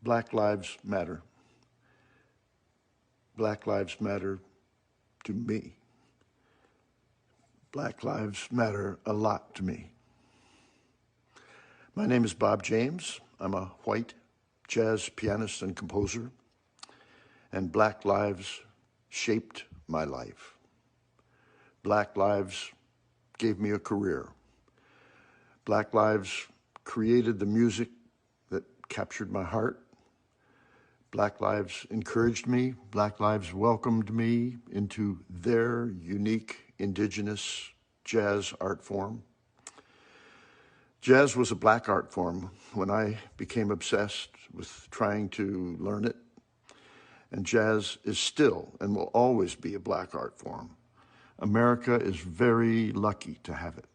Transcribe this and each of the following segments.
Black lives matter. Black lives matter to me. Black lives matter a lot to me. My name is Bob James. I'm a white jazz pianist and composer, and Black lives shaped my life. Black lives gave me a career. Black lives created the music that captured my heart. Black lives encouraged me. Black lives welcomed me into their unique indigenous jazz art form. Jazz was a black art form when I became obsessed with trying to learn it. And jazz is still and will always be a black art form. America is very lucky to have it.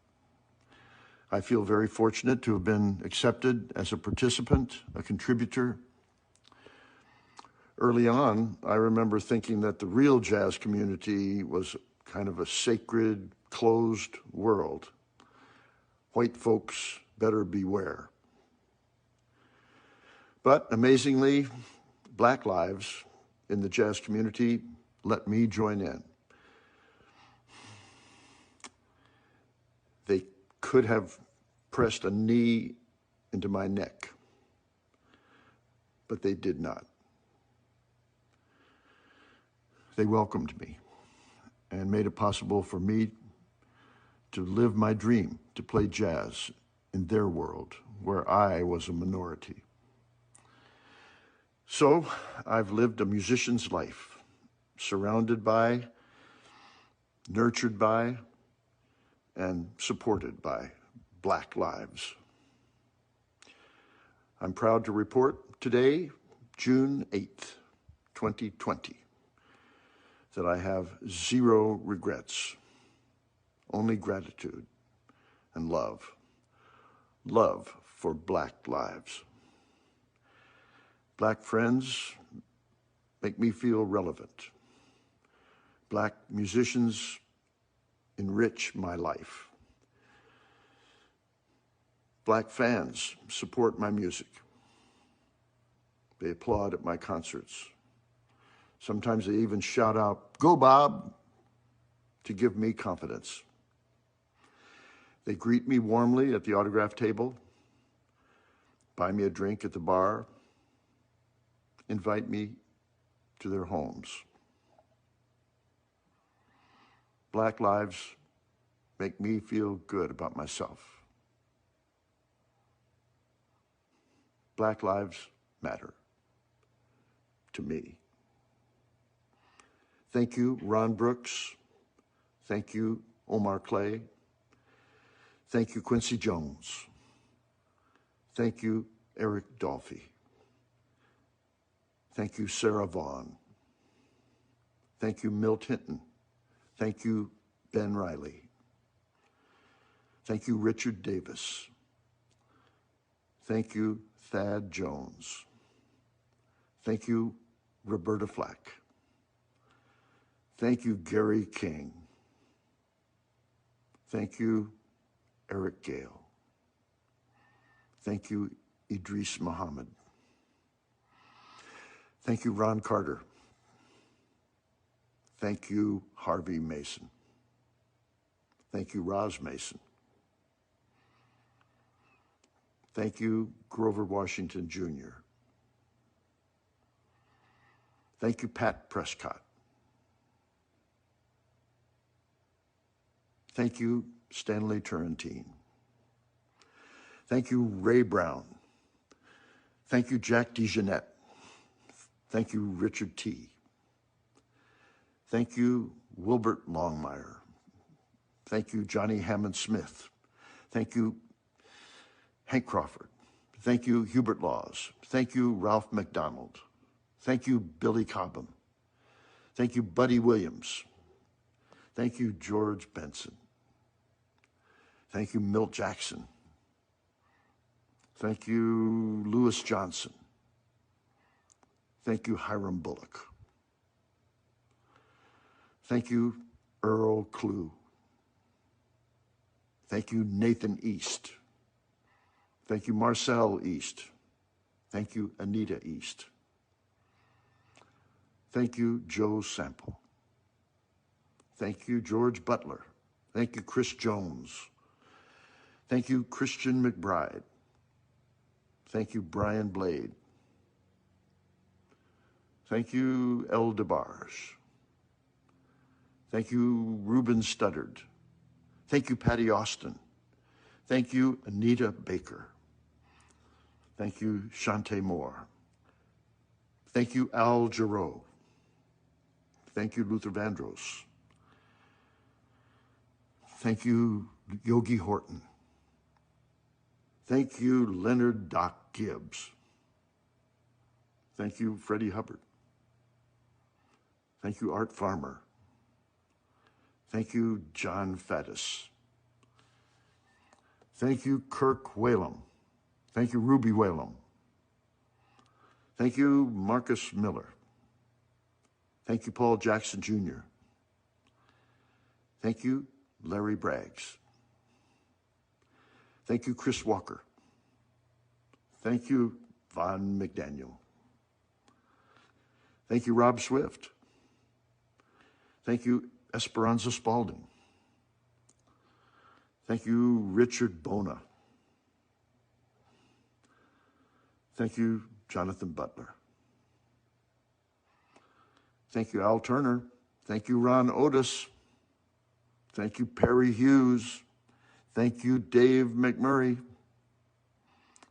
I feel very fortunate to have been accepted as a participant, a contributor. Early on, I remember thinking that the real jazz community was kind of a sacred, closed world. White folks better beware. But amazingly, Black lives in the jazz community let me join in. They could have pressed a knee into my neck, but they did not. They welcomed me and made it possible for me to live my dream, to play jazz in their world, where I was a minority. So I've lived a musician's life, surrounded by, nurtured by, and supported by Black lives. I'm proud to report today, June 8th, 2020, that I have zero regrets, only gratitude and love. Love for Black lives. Black friends make me feel relevant. Black musicians enrich my life. Black fans support my music. They applaud at my concerts. Sometimes they even shout out, "Go, Bob," to give me confidence. They greet me warmly at the autograph table, buy me a drink at the bar, invite me to their homes. Black lives make me feel good about myself. Black lives matter to me. Thank you, Ron Brooks. Thank you, Omar Clay. Thank you, Quincy Jones. Thank you, Eric Dolphy. Thank you, Sarah Vaughan. Thank you, Milt Hinton. Thank you, Ben Riley. Thank you, Richard Davis. Thank you, Thad Jones. Thank you, Roberta Flack. Thank you, Gary King. Thank you, Eric Gale. Thank you, Idris Muhammad. Thank you, Ron Carter. Thank you, Harvey Mason. Thank you, Roz Mason. Thank you, Grover Washington Jr. Thank you, Pat Prescott. Thank you, Stanley Turrentine. Thank you, Ray Brown. Thank you, Jack DeJohnette. Thank you, Richard T. Thank you, Wilbert Longmire. Thank you, Johnny Hammond Smith. Thank you, Hank Crawford. Thank you, Hubert Laws. Thank you, Ralph McDonald. Thank you, Billy Cobham. Thank you, Buddy Williams. Thank you, George Benson. Thank you, Milt Jackson. Thank you, Lewis Johnson. Thank you, Hiram Bullock. Thank you, Earl Klugh. Thank you, Nathan East. Thank you, Marcel East. Thank you, Anita East. Thank you, Joe Sample. Thank you, George Butler. Thank you, Chris Jones. Thank you, Christian McBride. Thank you, Brian Blade. Thank you, El DeBarge. Thank you, Ruben Studdard. Thank you, Patty Austin. Thank you, Anita Baker. Thank you, Shante Moore. Thank you, Al Jarreau. Thank you, Luther Vandross. Thank you, Yogi Horton. Thank you, Leonard Doc Gibbs. Thank you, Freddie Hubbard. Thank you, Art Farmer. Thank you, John Faddis. Thank you, Kirk Whalum. Thank you, Ruby Whalum. Thank you, Marcus Miller. Thank you, Paul Jackson Jr. Thank you, Larry Braggs. Thank you, Chris Walker. Thank you, Von McDaniel. Thank you, Rob Swift. Thank you, Esperanza Spalding. Thank you, Richard Bona. Thank you, Jonathan Butler. Thank you, Al Turner. Thank you, Ron Otis. Thank you, Perry Hughes. Thank you, Dave McMurray.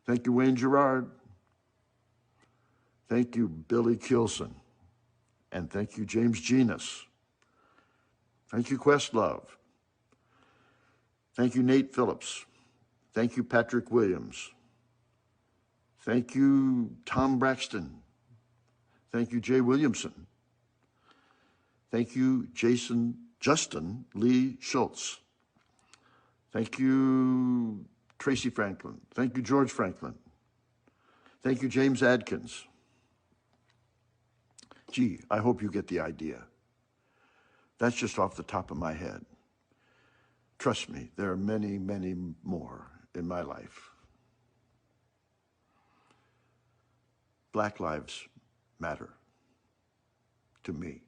Thank you, Wayne Gerard. Thank you, Billy Kilson. And thank you, James Genus. Thank you, Questlove. Thank you, Nate Phillips. Thank you, Patrick Williams. Thank you, Tom Braxton. Thank you, Jay Williamson. Thank you, Justin Lee Schultz. Thank you, Tracy Franklin. Thank you, George Franklin. Thank you, James Adkins. Gee, I hope you get the idea. That's just off the top of my head. Trust me, there are many, many more in my life. Black lives matter to me.